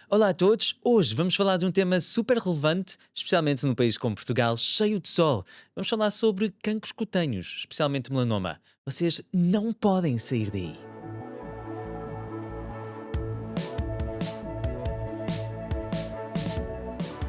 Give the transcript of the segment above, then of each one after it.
Olá a todos! Hoje vamos falar de um tema super relevante, especialmente num país como Portugal, cheio de sol. Vamos falar sobre cancros cutâneos, especialmente melanoma. Vocês não podem sair daí.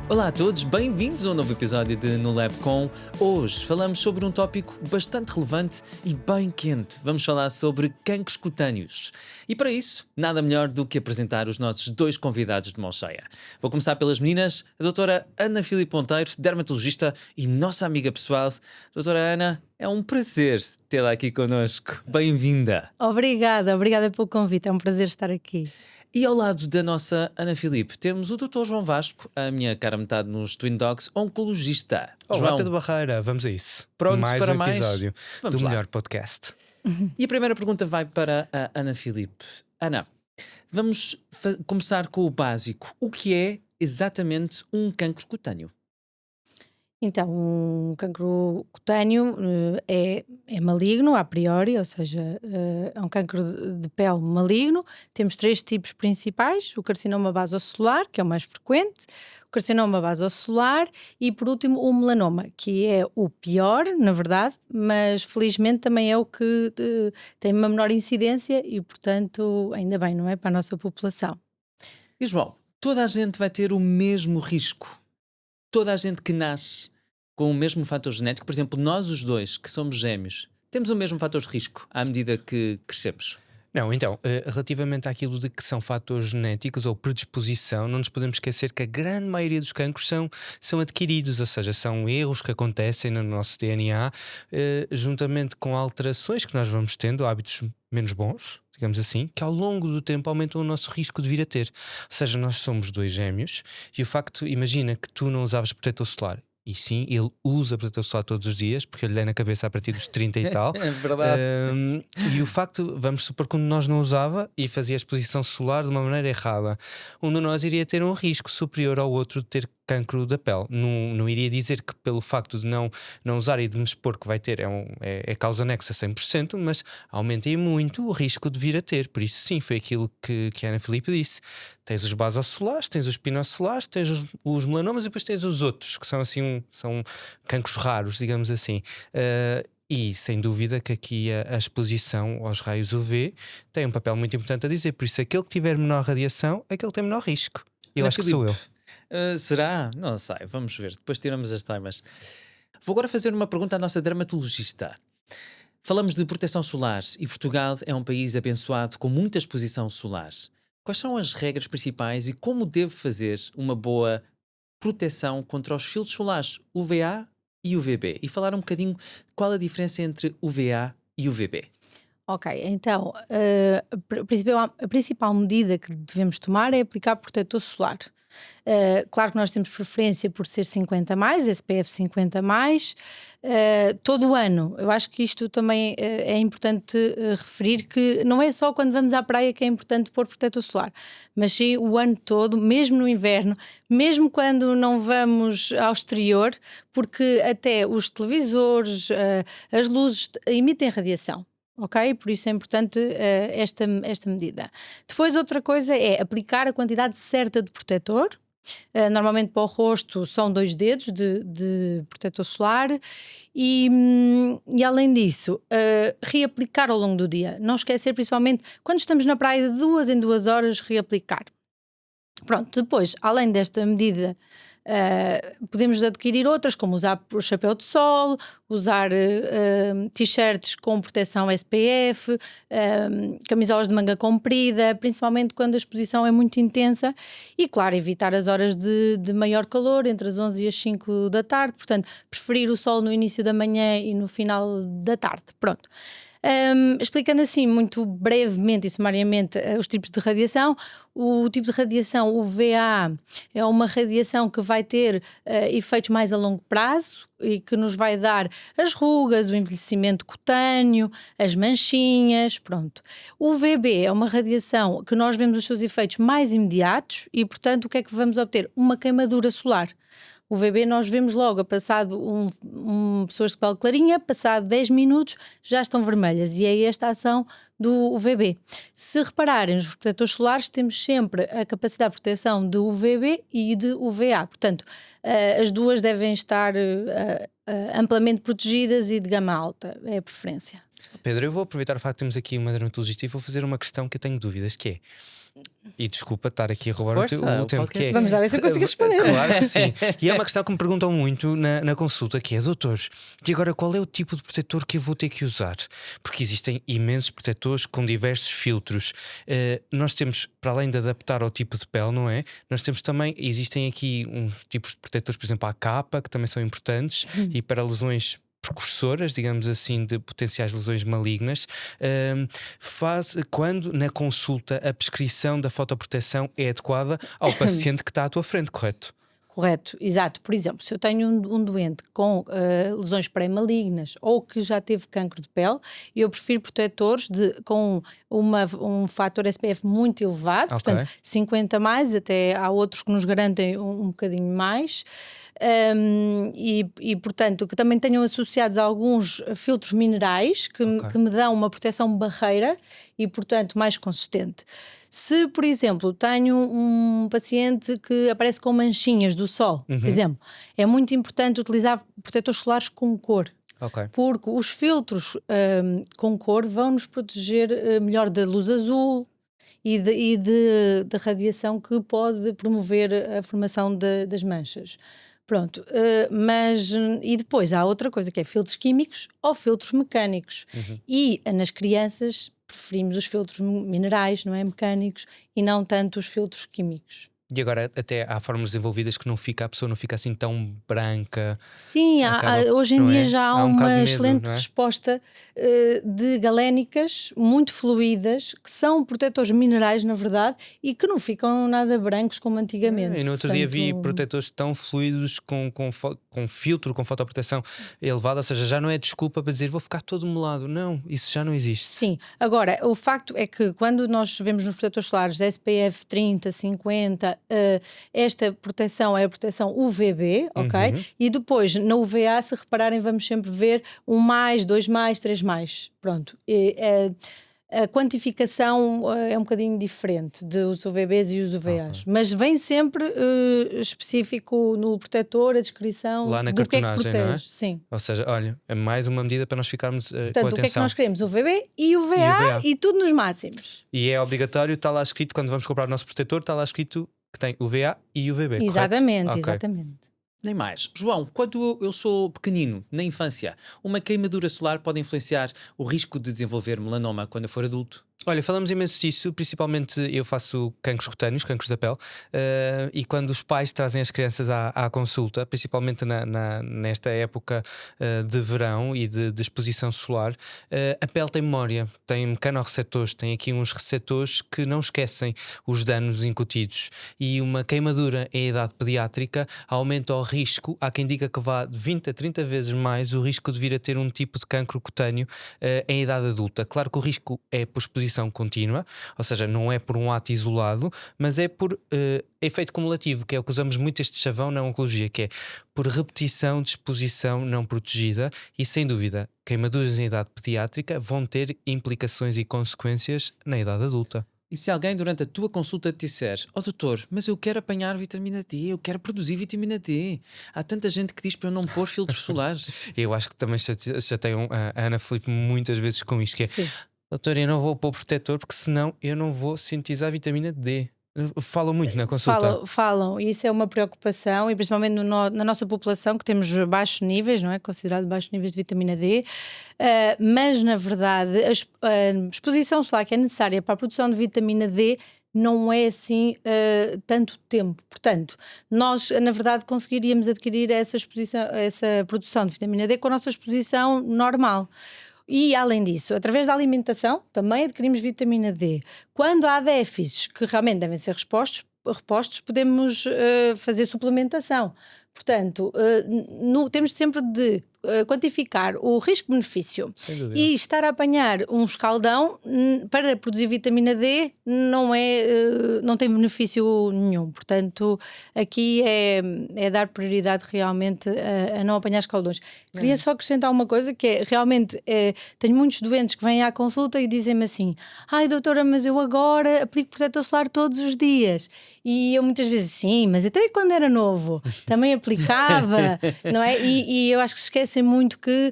Olá a todos, bem-vindos a um novo episódio de No Lab Com. Hoje falamos sobre um tópico bastante relevante e bem quente. Vamos falar sobre cancros cutâneos. E para isso, nada melhor do que apresentar os nossos dois convidados de mão cheia. Vou começar pelas meninas, a doutora Ana Filipe Ponteiro, dermatologista e nossa amiga pessoal. Doutora Ana, é um prazer tê-la aqui connosco. Bem-vinda! Obrigada pelo convite, é um prazer estar aqui. E ao lado da nossa Ana Filipe, temos o Dr. João Vasco, a minha cara metade nos Twin Dogs, oncologista. Olá, João, Pedro Barreira, vamos a isso. pronto Mais para um mais? episódio Vamos do lá. melhor podcast. E a primeira pergunta vai para a Ana Filipe. Ana, vamos começar com o básico. O que é exatamente um cancro cutâneo? Então, um cancro cutâneo é maligno a priori, ou seja, é um cancro de pele maligno. Temos três tipos principais: o carcinoma basocelular, que é o mais frequente, o carcinoma basocelular e, por último, o melanoma, que é o pior, na verdade, mas felizmente também é o que tem uma menor incidência e, portanto, ainda bem, não é? Para a nossa população. E João, toda a gente vai ter o mesmo risco? Toda a gente que nasce com o mesmo fator genético, por exemplo, nós os dois, que somos gêmeos, temos o mesmo fator de risco à medida que crescemos? Não, então, relativamente àquilo de que são fatores genéticos ou predisposição, não nos podemos esquecer que a grande maioria dos cancros são adquiridos, ou seja, são erros que acontecem no nosso DNA, juntamente com alterações que nós vamos tendo, hábitos menos bons, digamos assim, que ao longo do tempo aumentam o nosso risco de vir a ter. Ou seja, nós somos dois gêmeos e o facto, imagina que tu não usavas protetor solar. E sim, ele usa protetor solar todos os dias, porque eu lhe dei na cabeça a partir dos 30 e tal. É verdade. E o facto, vamos supor, quando nós não usava e fazia a exposição solar de uma maneira errada, um de nós iria ter um risco superior ao outro de ter cancro da pele. Não iria dizer que pelo facto de não usar e de me expor que vai ter é causa anexa 100%, mas aumenta muito o risco de vir a ter. Por isso sim, foi aquilo que a Ana Filipe disse. Tens os basocelares, tens os pinocelares, tens os melanomas e depois tens os outros, que são assim, são cancros raros, digamos assim. E sem dúvida que aqui a exposição aos raios UV tem um papel muito importante a dizer. Por isso aquele que tiver menor radiação é aquele que tem menor risco. Eu Ana acho que sou eu. Será? Não sei, vamos ver. Depois tiramos as temas. Vou agora fazer uma pergunta à nossa dermatologista. Falamos de proteção solar e Portugal é um país abençoado com muita exposição solar. Quais são as regras principais e como devo fazer uma boa proteção contra os filtros solares UVA e UVB? E falar um bocadinho qual a diferença entre UVA e UVB. Ok, então a principal medida que devemos tomar é aplicar protetor solar. Claro que nós temos preferência por ser 50 mais, SPF 50 mais, todo o ano. Eu acho que isto também é importante referir que não é só quando vamos à praia que é importante pôr protetor solar, mas sim o ano todo, mesmo no inverno, mesmo quando não vamos ao exterior, porque até os televisores, as luzes emitem radiação. Ok? Por isso é importante esta medida. Depois outra coisa é aplicar a quantidade certa de protetor. Normalmente para o rosto são 2 dedos de protetor solar e além disso reaplicar ao longo do dia. Não esquecer, principalmente quando estamos na praia, de 2 em 2 horas reaplicar. Pronto, depois, além desta medida, podemos adquirir outras, como usar o chapéu de sol, usar t-shirts com proteção SPF, camisolas de manga comprida, principalmente quando a exposição é muito intensa e, claro, evitar as horas de maior calor, entre as 11 e as 5 da tarde, portanto, preferir o sol no início da manhã e no final da tarde. Pronto. Explicando assim muito brevemente e sumariamente os tipos de radiação. O tipo de radiação UVA é uma radiação que vai ter efeitos mais a longo prazo e que nos vai dar as rugas, o envelhecimento cutâneo, as manchinhas, pronto. O UVB é uma radiação que nós vemos os seus efeitos mais imediatos e, portanto, o que é que vamos obter? Uma queimadura solar. UVB nós vemos logo, passado pessoas de pele clarinha, passado 10 minutos já estão vermelhas, e é esta a ação do UVB. Se repararem, nos protetores solares temos sempre a capacidade de proteção de UVB e de UVA, portanto as duas devem estar amplamente protegidas e de gama alta, é a preferência. Pedro, eu vou aproveitar o facto de termos aqui uma dermatologista e vou fazer uma questão que eu tenho dúvidas, que é, e desculpa estar aqui a roubar Força, o tempo, que é... Vamos lá ver se eu consigo responder. Claro que sim. E é uma questão que me perguntam muito na consulta, que é: doutor, e agora qual é o tipo de protetor que eu vou ter que usar? Porque existem imensos protetores com diversos filtros. Nós temos, para além de adaptar ao tipo de pele, não é? Nós temos também, existem aqui uns tipos de protetores, por exemplo, à capa, que também são importantes, e para lesões precursoras, digamos assim, de potenciais lesões malignas. Quando na consulta a prescrição da fotoproteção é adequada ao paciente que está à tua frente, correto? Correto, exato. Por exemplo, se eu tenho um doente com lesões pré-malignas ou que já teve cancro de pele, eu prefiro protetores com um fator SPF muito elevado, portanto 50 mais, até há outros que nos garantem um bocadinho mais. Portanto, que também tenham associados alguns filtros minerais que me dão uma proteção barreira e, portanto, mais consistente. Se, por exemplo, tenho um paciente que aparece com manchinhas do sol, por exemplo, é muito importante utilizar protetores solares com cor. Porque os filtros com cor vão nos proteger melhor da luz azul e de radiação que pode promover a formação das manchas. Pronto, e depois há outra coisa, que é filtros químicos ou filtros mecânicos. E nas crianças preferimos os filtros minerais, não é? Mecânicos, e não tanto os filtros químicos. E agora até há formas desenvolvidas que a pessoa não fica assim tão branca. Sim, hoje em dia já há uma excelente medo, resposta de galénicas muito fluídas, que são protetores minerais, na verdade, e que não ficam nada brancos como antigamente. E no outro dia vi protetores tão fluidos com filtro, com fotoproteção elevada, ou seja, já não é desculpa para dizer vou ficar todo melado. Não, isso já não existe. Sim, agora o facto é que quando nós vemos nos protetores solares SPF 30, 50, esta proteção é a proteção UVB, ok? E depois na UVA, se repararem, vamos sempre ver 1+, 2+, 3+. Pronto. A quantificação é um bocadinho diferente dos UVBs e os UVAs, mas vem sempre específico no protetor, a descrição lá na do que é que cartonagem, protege. não é? Sim. Ou seja, olha, é mais uma medida para nós ficarmos Portanto, com o atenção. que é que nós queremos? UVB e UVA e tudo nos máximos. E é obrigatório, está lá escrito, quando vamos comprar o nosso protetor, está lá escrito que tem UVA e UVB, Exatamente, correto? exatamente. Nem mais. João, quando eu sou pequenino, na infância, uma queimadura solar pode influenciar o risco de desenvolver melanoma quando eu for adulto? Olha, falamos imenso disso, principalmente eu faço cancros cutâneos, cancros da pele, e quando os pais trazem as crianças à consulta, principalmente nesta época de verão e de exposição solar, a pele tem memória, tem mecanorreceptores, tem aqui uns receptores que não esquecem os danos incutidos, e uma queimadura em idade pediátrica aumenta o risco, há quem diga que vá de 20 a 30 vezes mais o risco de vir a ter um tipo de cancro cutâneo em idade adulta. Claro que o risco é por exposição contínua, ou seja, não é por um ato isolado, mas é por efeito cumulativo, que é o que usamos muito este chavão na oncologia, que é por repetição de exposição não protegida. E sem dúvida, queimaduras em idade pediátrica vão ter implicações e consequências na idade adulta. E se alguém durante a tua consulta te disser: doutor, mas eu quero apanhar vitamina D, eu quero produzir vitamina D. Há tanta gente que diz para eu não pôr filtros solares. Eu acho que também chateiam a Ana Filipe muitas vezes com isto, que é: Sim. doutor, eu não vou pôr protetor porque senão eu não vou sintetizar vitamina D. Falam muito na consulta. Falam, e isso é uma preocupação, e principalmente na nossa população, que temos baixos níveis, não é? Considerado baixos níveis de vitamina D, mas na verdade a exposição solar que é necessária para a produção de vitamina D não é assim tanto tempo. Portanto, nós na verdade conseguiríamos adquirir essa produção de vitamina D com a nossa exposição normal. E, além disso, através da alimentação, também adquirimos vitamina D. Quando há déficits que realmente devem ser repostos, podemos fazer suplementação. Portanto, temos sempre de quantificar o risco-benefício e estar a apanhar um escaldão para produzir vitamina D não tem benefício nenhum. Portanto, aqui é dar prioridade realmente a não apanhar escaldões. Queria só acrescentar uma coisa que é realmente tenho muitos doentes que vêm à consulta e dizem-me assim: ai doutora, mas eu agora aplico protetor solar todos os dias. E eu muitas vezes, sim, mas até quando era novo também aplicava, não é? E eu acho que se esquecem muito que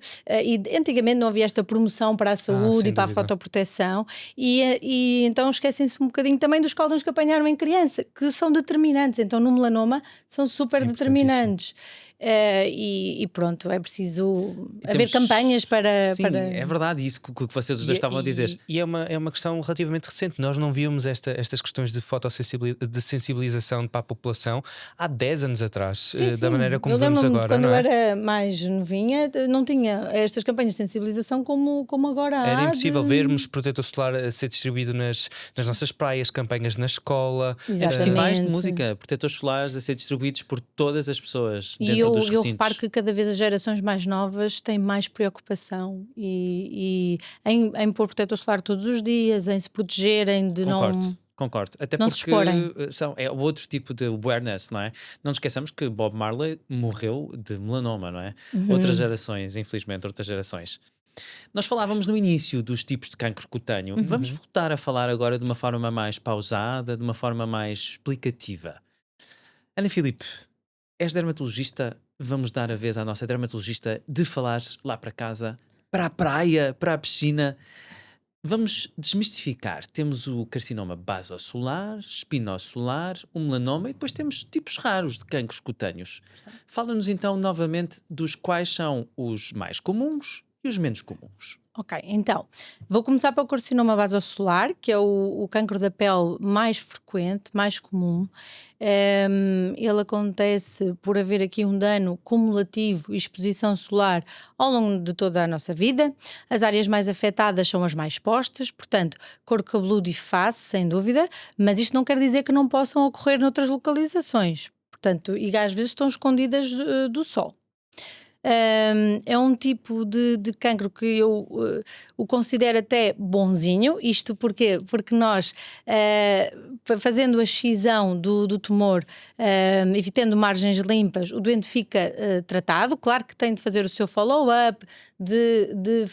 antigamente não havia esta promoção para a saúde e para a fotoproteção e então esquecem-se um bocadinho também dos escaldões que apanharam em criança, que são determinantes. Então no melanoma são super determinantes. E pronto, é preciso haver campanhas para. Sim, é verdade, isso que vocês os dois estavam a dizer. E é uma questão relativamente recente. Nós não víamos estas questões de de sensibilização para a população há 10 anos atrás, da maneira como vemos agora. Quando eu era mais novinha, não tinha estas campanhas de sensibilização como agora há. Era impossível vermos protetor solar a ser distribuído nas nossas praias, campanhas na escola, festivais de música, protetores solares a ser distribuídos por todas as pessoas. Eu reparo que cada vez as gerações mais novas têm mais preocupação em pôr protetor solar todos os dias, em se protegerem de Concordo, até não porque é outro tipo de awareness, não é? Não nos esqueçamos que Bob Marley morreu de melanoma, não é? Outras gerações, infelizmente, outras gerações. Nós falávamos no início dos tipos de cancro cutâneo. Vamos voltar a falar agora de uma forma mais pausada, de uma forma mais explicativa. Ana Filipe, és dermatologista, vamos dar a vez à nossa dermatologista de falar lá para casa, para a praia, para a piscina. Vamos desmistificar. Temos o carcinoma basocelular, espinocelular, o melanoma e depois temos tipos raros de cancros cutâneos. Fala-nos então novamente dos quais são os mais comuns e os menos comuns. Ok, então, vou começar pelo carcinoma basocelular, que é o cancro da pele mais frequente, mais comum. Ele acontece por haver aqui um dano cumulativo e exposição solar ao longo de toda a nossa vida. As áreas mais afetadas são as mais expostas, portanto, couro cabeludo e face, sem dúvida, mas isto não quer dizer que não possam ocorrer noutras localizações. Portanto, e às vezes estão escondidas do sol. É um tipo de cancro que eu o considero até bonzinho. Isto porquê? Porque nós, fazendo a excisão do tumor, evitando margens limpas, o doente fica tratado. Claro que tem de fazer o seu follow-up, de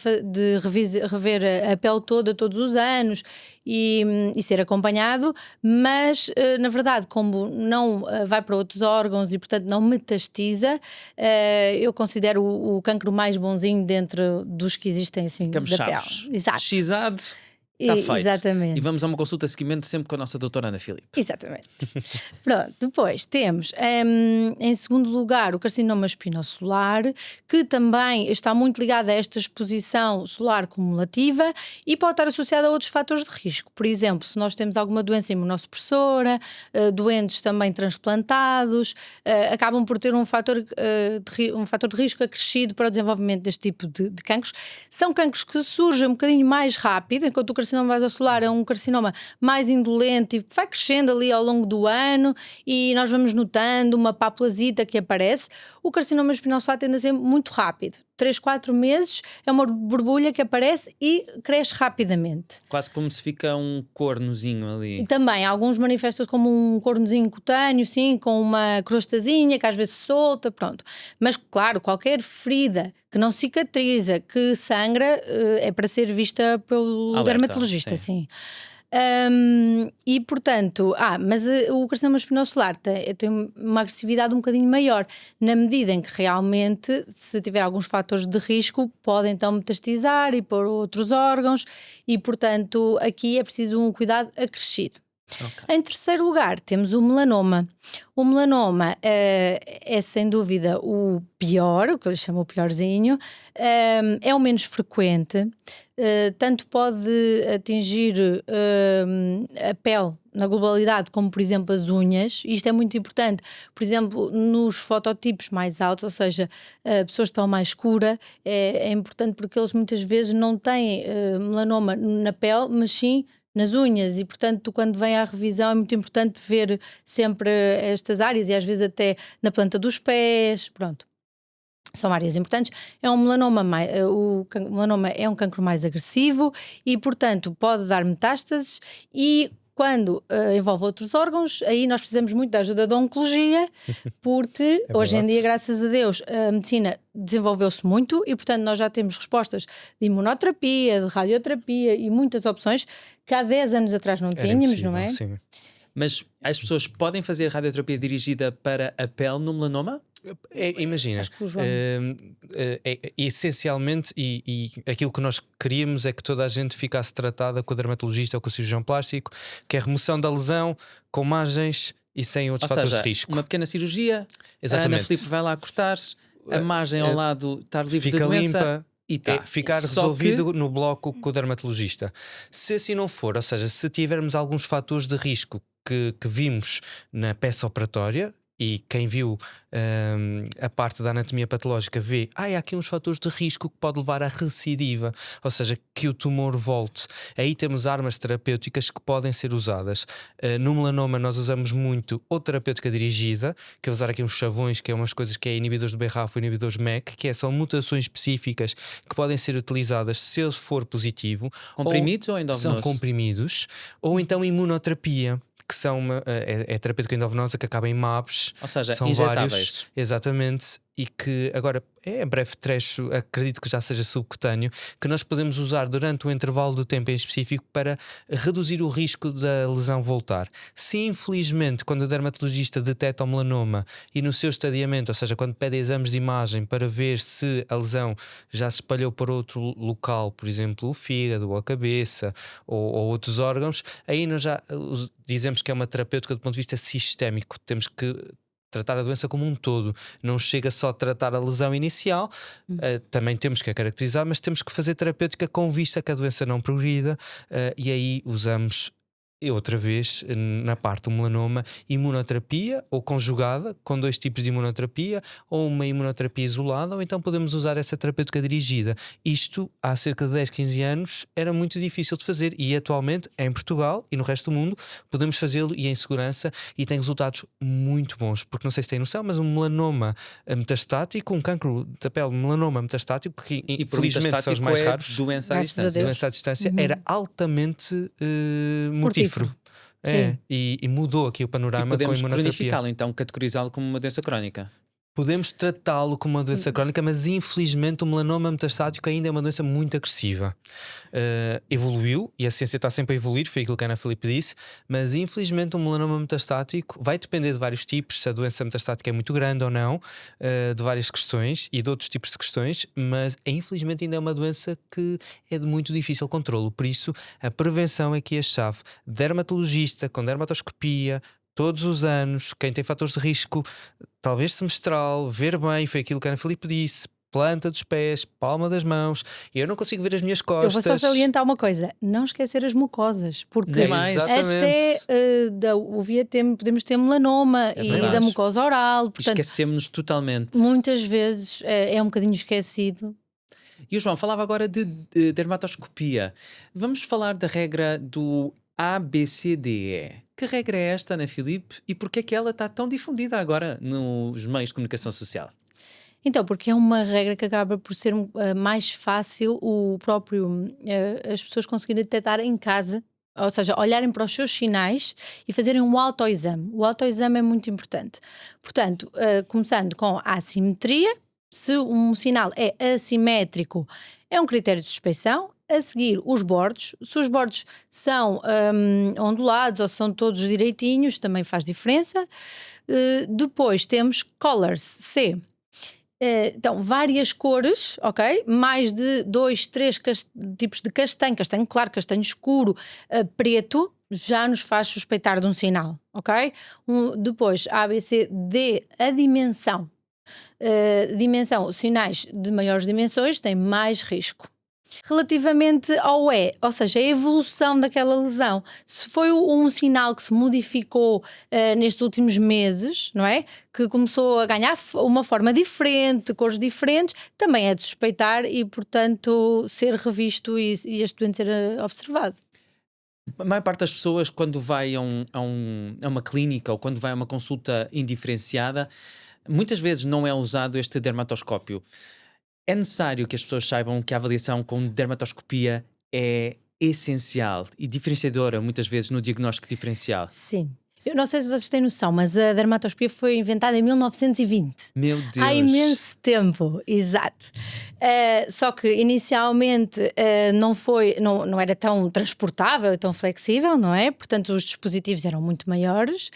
rever a pele toda todos os anos e ser acompanhado, mas na verdade, como não vai para outros órgãos e portanto não metastiza, eu considero o cancro mais bonzinho dentro dos que existem assim da pele. Exato. Xizado. Está feito. Exatamente. E vamos a uma consulta de seguimento sempre com a nossa doutora Ana Filipe. Exatamente. Pronto, depois temos em segundo lugar o carcinoma espinocelular, que também está muito ligado a esta exposição solar cumulativa e pode estar associado a outros fatores de risco. Por exemplo, se nós temos alguma doença imunossupressora, doentes também transplantados, acabam por ter um fator de risco acrescido para o desenvolvimento deste tipo de cancros. São cancros que surgem um bocadinho mais rápido, enquanto o carcinoma basocelular é um carcinoma mais indolente e vai crescendo ali ao longo do ano e nós vamos notando uma papulazita que aparece. O carcinoma espinocelular tende a ser muito rápido. 3, 4 meses é uma borbulha que aparece e cresce rapidamente. Quase como se fica um cornozinho ali. E também alguns manifestam-se como um cornozinho cutâneo, sim, com uma crostazinha que às vezes solta, pronto. Mas claro, qualquer ferida que não cicatriza, que sangra, é para ser vista pelo dermatologista, sim. E portanto, mas o carcinoma espinocelular tem uma agressividade um bocadinho maior, na medida em que realmente, se tiver alguns fatores de risco, pode então metastizar e por outros órgãos e portanto aqui é preciso um cuidado acrescido. Okay. Em terceiro lugar temos o melanoma. O melanoma é sem dúvida o pior, o que eu chamo o piorzinho, é o menos frequente, tanto pode atingir a pele na globalidade, como por exemplo as unhas, e isto é muito importante, por exemplo, nos fototipos mais altos, ou seja, pessoas de pele mais escura, é importante porque eles muitas vezes não têm melanoma na pele, mas sim nas unhas e, portanto, quando vem à revisão é muito importante ver sempre estas áreas e às vezes até na planta dos pés, pronto. São áreas importantes. É um melanoma, o melanoma é um cancro mais agressivo e, portanto, pode dar metástases e quando envolve outros órgãos, aí nós precisamos muito da ajuda da oncologia, porque hoje em dia, graças a Deus, a medicina desenvolveu-se muito e, portanto, nós já temos respostas de imunoterapia, de radioterapia e muitas opções que há 10 anos atrás não tínhamos, não é? Sim. Mas as pessoas podem fazer radioterapia dirigida para a pele no melanoma? Imagina, Acho que o João- essencialmente, e aquilo que nós queríamos é que toda a gente ficasse tratada com o dermatologista ou com o cirurgião plástico, que é a remoção da lesão com margens e sem outros Ou fatores seja, de risco. uma pequena cirurgia, a Ana Exatamente. Filipe vai lá cortar, a margem ao lado estar livre Fica de doença limpa. e tá. Ficar Só resolvido que- no bloco com o dermatologista. Se assim não for, ou seja, se tivermos alguns fatores de risco que vimos na peça operatória, e quem viu a parte da anatomia patológica vê, há aqui uns fatores de risco que pode levar à recidiva, ou seja, que o tumor volte. Aí temos armas terapêuticas que podem ser usadas. No melanoma nós usamos muito ou terapêutica dirigida, que é usar aqui uns chavões, que é umas coisas que é inibidores de BRAF ou inibidores MEK, são mutações específicas que podem ser utilizadas se ele for positivo. Comprimidos ou São endovenoso? comprimidos, ou então imunoterapia, que são é terapêutica endovenosa que acaba em MABs. Ou seja, São injetáveis. vários, exatamente, e que agora é breve trecho, acredito que já seja subcutâneo, que nós podemos usar durante um intervalo de tempo em específico para reduzir o risco da lesão voltar. Se infelizmente, quando o dermatologista detecta o melanoma e no seu estadiamento, ou seja, quando pede exames de imagem para ver se a lesão já se espalhou para outro local, por exemplo, o fígado ou a cabeça ou outros órgãos, aí nós já dizemos que é uma terapêutica do ponto de vista sistémico. Temos que tratar a doença como um todo, não chega só a tratar a lesão inicial, também temos que a caracterizar, mas temos que fazer terapêutica com vista que a doença não progrida, e aí usamos outra vez na parte do melanoma imunoterapia ou conjugada com 2 tipos de imunoterapia ou uma imunoterapia isolada, ou então podemos usar essa terapêutica dirigida. Isto há cerca de 10, 15 anos era muito difícil de fazer e atualmente em Portugal e no resto do mundo podemos fazê-lo e em segurança, e tem resultados muito bons, porque não sei se têm noção, mas um melanoma metastático, um cancro da pele, melanoma metastático, que E por infelizmente são os metastático mais é raros, doença à Graças a distância. Deus. doença à distância, era altamente mortífero. Sim. E mudou aqui o E panorama com a podemos imunoterapia. cronificá-lo, então categorizá-lo como uma doença crónica. Podemos tratá-lo como uma doença crónica, mas infelizmente o melanoma metastático ainda é uma doença muito agressiva. Evoluiu, e a ciência está sempre a evoluir, foi aquilo que a Ana Filipe disse, mas infelizmente o melanoma metastático vai depender de vários tipos, se a doença metastática é muito grande ou não, de várias questões e de outros tipos de questões, mas infelizmente ainda é uma doença que é de muito difícil controlo. Por isso, a prevenção é que é a chave. Dermatologista, com dermatoscopia, todos os anos, quem tem fatores de risco, talvez semestral, ver bem, foi aquilo que a Ana Filipe disse, planta dos pés, palma das mãos. Eu não consigo ver as minhas Eu costas. vou só salientar uma coisa: não esquecer as mucosas, porque Nem mais. até da uvea podemos ter melanoma e verdade. da mucosa oral, portanto, Esquecemos-nos totalmente. muitas vezes é um bocadinho esquecido. E o João falava agora de dermatoscopia. Vamos falar da regra do ABCDE. Que regra é esta, Ana Filipe? E porquê é que ela está tão difundida agora nos meios de comunicação social? Então, porque é uma regra que acaba por ser mais fácil as pessoas conseguirem detectar em casa, ou seja, olharem para os seus sinais e fazerem um autoexame. O autoexame é muito importante. Portanto, começando com a assimetria, se um sinal é assimétrico, é um critério de suspeição. A seguir, os bordos. Se os bordos são ondulados ou são todos direitinhos, também faz diferença. Depois temos colors, C. Então, várias cores, ok? Mais de 2, 3 tipos de castanho claro, castanho escuro, preto, já nos faz suspeitar de um sinal, ok? Depois, A, B, C, D, a dimensão. Dimensão, sinais de maiores dimensões têm mais risco. Relativamente ao E, ou seja, a evolução daquela lesão, se foi um sinal que se modificou nestes últimos meses, não é? Que começou a ganhar uma forma diferente, cores diferentes, também é de suspeitar e, portanto, ser revisto e este doente ser observado. A maior parte das pessoas, quando vai a uma clínica ou quando vai a uma consulta indiferenciada, muitas vezes não é usado este dermatoscópio. É necessário que as pessoas saibam que a avaliação com dermatoscopia é essencial e diferenciadora, muitas vezes, no diagnóstico diferencial. Sim. Eu não sei se vocês têm noção, mas a dermatoscopia foi inventada em 1920. Meu Deus! Há imenso tempo, exato. Só que inicialmente não era tão transportável e tão flexível, não é? Portanto, os dispositivos eram muito maiores.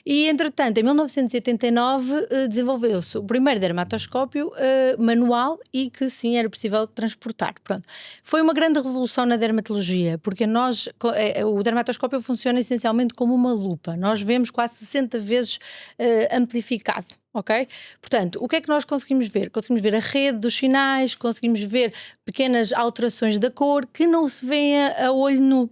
E, entretanto, em 1989 desenvolveu-se o primeiro dermatoscópio manual e que sim era possível transportar. Pronto. Foi uma grande revolução na dermatologia, porque o dermatoscópio funciona essencialmente como uma lupa. Nós vemos quase 60 vezes amplificado. Ok? Portanto, o que é que nós conseguimos ver? Conseguimos ver a rede dos sinais, conseguimos ver pequenas alterações da cor que não se vêem a olho nu.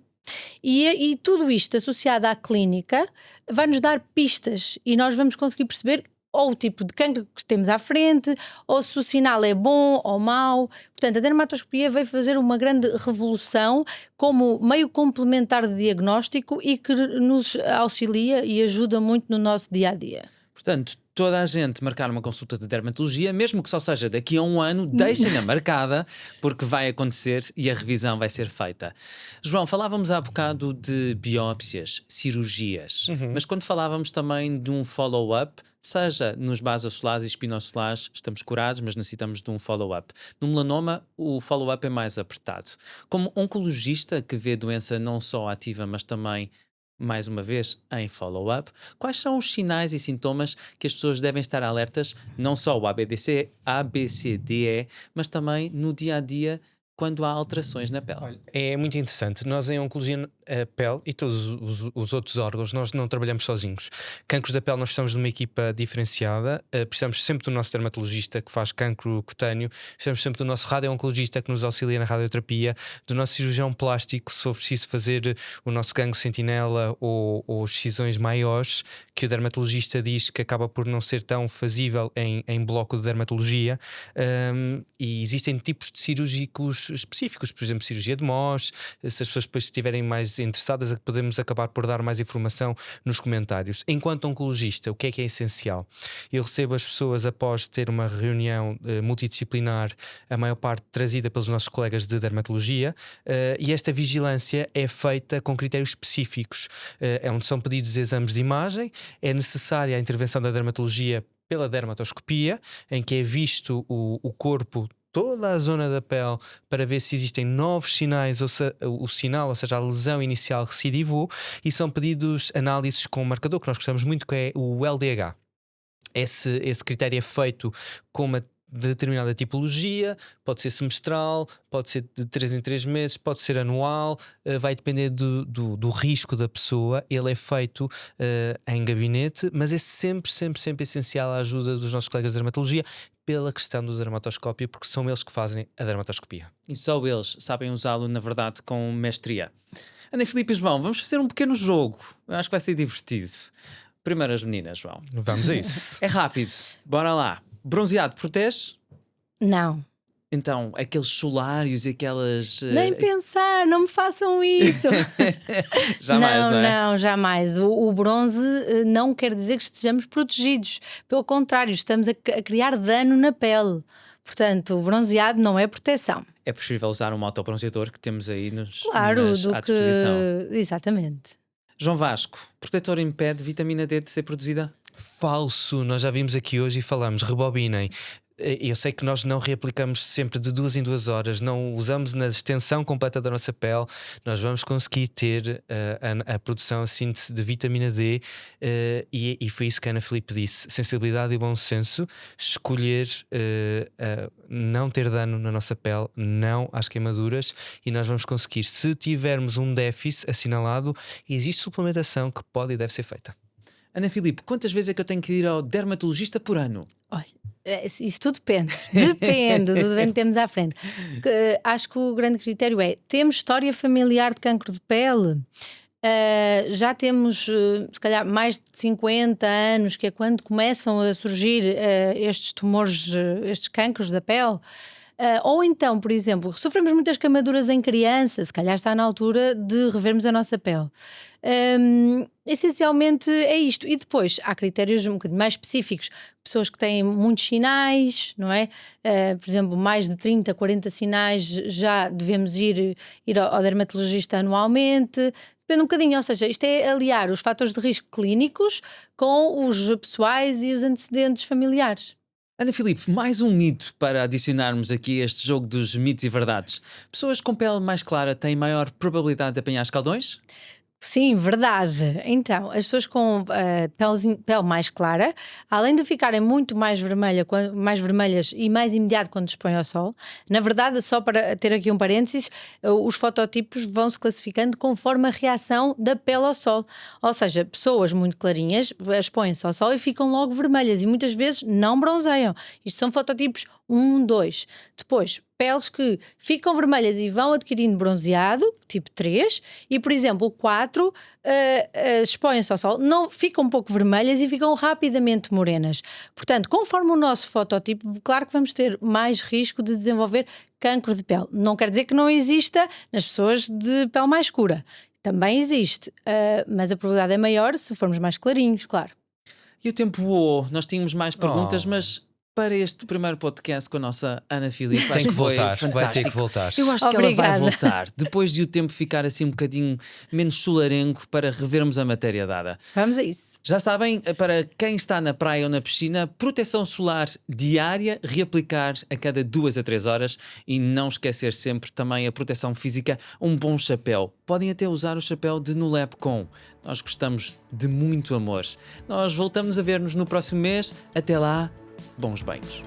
E tudo isto associado à clínica vai-nos dar pistas e nós vamos conseguir perceber ou o tipo de cancro que temos à frente, ou se o sinal é bom ou mau. Portanto, a dermatoscopia veio fazer uma grande revolução como meio complementar de diagnóstico e que nos auxilia e ajuda muito no nosso dia-a-dia. Portanto, toda a gente marcar uma consulta de dermatologia, mesmo que só seja daqui a um ano, deixem-na marcada, porque vai acontecer e a revisão vai ser feita. João, falávamos há bocado de biópsias, cirurgias, mas quando falávamos também de um follow-up, seja nos basosolares e espinossolares, estamos curados, mas necessitamos de um follow-up. No melanoma, o follow-up é mais apertado. Como oncologista que vê doença não só ativa, mas também mais uma vez, em follow-up, quais são os sinais e sintomas que as pessoas devem estar alertas, não só o ABCDE, mas também no dia-a-dia, quando há alterações na pele? Olha, é muito interessante. Nós em Oncologia, a pele e todos os outros órgãos, nós não trabalhamos sozinhos. Cancros da pele, nós precisamos de uma equipa diferenciada, precisamos sempre do nosso dermatologista que faz cancro cutâneo, precisamos sempre do nosso radio-oncologista que nos auxilia na radioterapia, do nosso cirurgião plástico, se for preciso fazer o nosso gangue sentinela ou excisões maiores, que o dermatologista diz que acaba por não ser tão fazível em bloco de dermatologia. E existem tipos de cirúrgicos específicos, por exemplo, cirurgia de Mohs. Se as pessoas depois estiverem mais interessadas, podemos acabar por dar mais informação nos comentários. Enquanto oncologista, o que é essencial? Eu recebo as pessoas após ter uma reunião multidisciplinar, a maior parte trazida pelos nossos colegas de dermatologia, e esta vigilância é feita com critérios específicos, onde são pedidos exames de imagem, é necessária a intervenção da dermatologia pela dermatoscopia, em que é visto o corpo, toda a zona da pele, para ver se existem novos sinais, o sinal, ou seja, a lesão inicial recidivou, e são pedidos análises com um marcador que nós gostamos muito, que é o LDH. Esse critério é feito com uma determinada tipologia, pode ser semestral, pode ser de 3 em 3 meses, pode ser anual, vai depender do risco da pessoa. Ele é feito em gabinete, mas é sempre essencial a ajuda dos nossos colegas de dermatologia pela questão do dermatoscópio, porque são eles que fazem a dermatoscopia. E só eles sabem usá-lo, na verdade, com mestria. Ana Filipe e João, vamos fazer um pequeno jogo. Eu acho que vai ser divertido. Primeiro as meninas, João. Vamos a isso. É rápido, bora lá. Bronzeado protege? Não. Então, aqueles solários e aquelas... Nem pensar, não me façam isso. Jamais, não é? Não, jamais. O bronze não quer dizer que estejamos protegidos. Pelo contrário, estamos a criar dano na pele. Portanto, o bronzeado não é proteção. É preferível usar um autobronzeador que temos aí à Do disposição. que... Exatamente. João Vasco, protetor impede vitamina D de ser produzida? Falso, nós já vimos aqui hoje e falamos, rebobinem. Eu sei que nós não reaplicamos sempre de 2 em 2 horas, não usamos na extensão completa da nossa pele. Nós vamos conseguir ter a produção, a síntese de vitamina D, e foi isso que a Ana Filipe disse: sensibilidade e bom senso, escolher não ter dano na nossa pele, não às queimaduras, e nós vamos conseguir. Se tivermos um déficit assinalado, existe suplementação que pode e deve ser feita. Ana Filipe, quantas vezes é que eu tenho que ir ao dermatologista por ano? Olha, isso tudo depende. Depende do que temos à frente. Acho que o grande critério é: temos história familiar de cancro de pele? Já temos, se calhar, mais de 50 anos, que é quando começam a surgir estes tumores, estes cancros da pele. Ou então, por exemplo, sofremos muitas queimaduras em criança, se calhar está na altura de revermos a nossa pele. Essencialmente é isto. E depois há critérios um bocadinho mais específicos. Pessoas que têm muitos sinais, não é? Por exemplo, mais de 30, 40 sinais, já devemos ir ao dermatologista anualmente. Depende um bocadinho, ou seja, isto é aliar os fatores de risco clínicos com os pessoais e os antecedentes familiares. Ana Filipe, mais um mito para adicionarmos aqui a este jogo dos mitos e verdades. Pessoas com pele mais clara têm maior probabilidade de apanhar escaldões? Sim, verdade. Então, as pessoas com pele mais clara, além de ficarem muito mais mais vermelhas e mais imediato quando expõem ao sol, na verdade, só para ter aqui um parênteses, os fototipos vão se classificando conforme a reação da pele ao sol. Ou seja, pessoas muito clarinhas expõem-se ao sol e ficam logo vermelhas e muitas vezes não bronzeiam. Isto são fototipos 1, 2. Depois, peles que ficam vermelhas e vão adquirindo bronzeado, tipo 3, e por exemplo o 4 expõem-se ao sol, não, ficam um pouco vermelhas e ficam rapidamente morenas. Portanto, conforme o nosso fototipo, claro que vamos ter mais risco de desenvolver cancro de pele. Não quer dizer que não exista nas pessoas de pele mais escura. Também existe, mas a probabilidade é maior se formos mais clarinhos, claro. E o tempo voou, nós tínhamos mais perguntas, Oh. mas para este primeiro podcast com a nossa Ana Filipe, Tem acho que foi voltar, vai ter fantástico. que voltar. Eu acho que Obrigada. ela vai voltar, depois de o tempo ficar assim um bocadinho menos solarengo para revermos a matéria dada. Vamos a isso. Já sabem, para quem está na praia ou na piscina, proteção solar diária, reaplicar a cada 2 a 3 horas e não esquecer sempre também a proteção física, um bom chapéu. Podem até usar o chapéu de Nulepcom. Nós gostamos de muito amor. Nós voltamos a ver-nos no próximo mês. Até lá, bons banhos.